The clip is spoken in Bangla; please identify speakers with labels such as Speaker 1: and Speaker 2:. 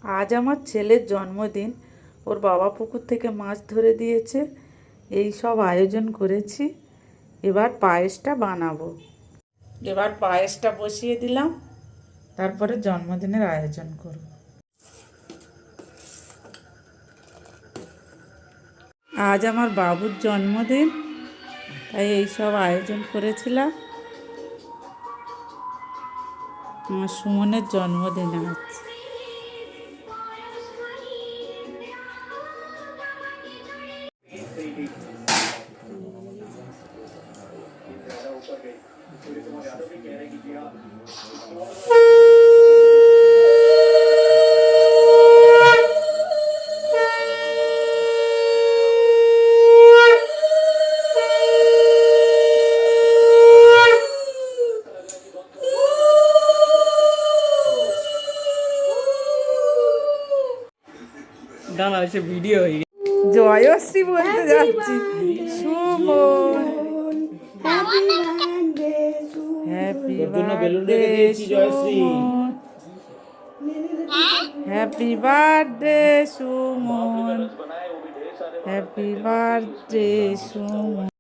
Speaker 1: আজ আমার ছেলের জন্মদিন। ওর বাবা পুকুর থেকে মাছ ধরে দিয়েছে। এই সব আয়োজন করেছি। এবার পায়েসটা বানাবো। এবার পায়েসটা বসিয়ে দিলাম, তারপরে জন্মদিনের আয়োজন করব। আজ আমার বাবুর জন্মদিন, তাই এই সব আয়োজন করেছিলাম। আমার সুমনের জন্মদিন আজ।
Speaker 2: দাঁড়া, সে ভিডিও হয়ে গেছে।
Speaker 1: জয়শ্রী বলতে যাচ্ছি। Suman, happy birthday Suman, happy birthday Suman, happy birthday Suman.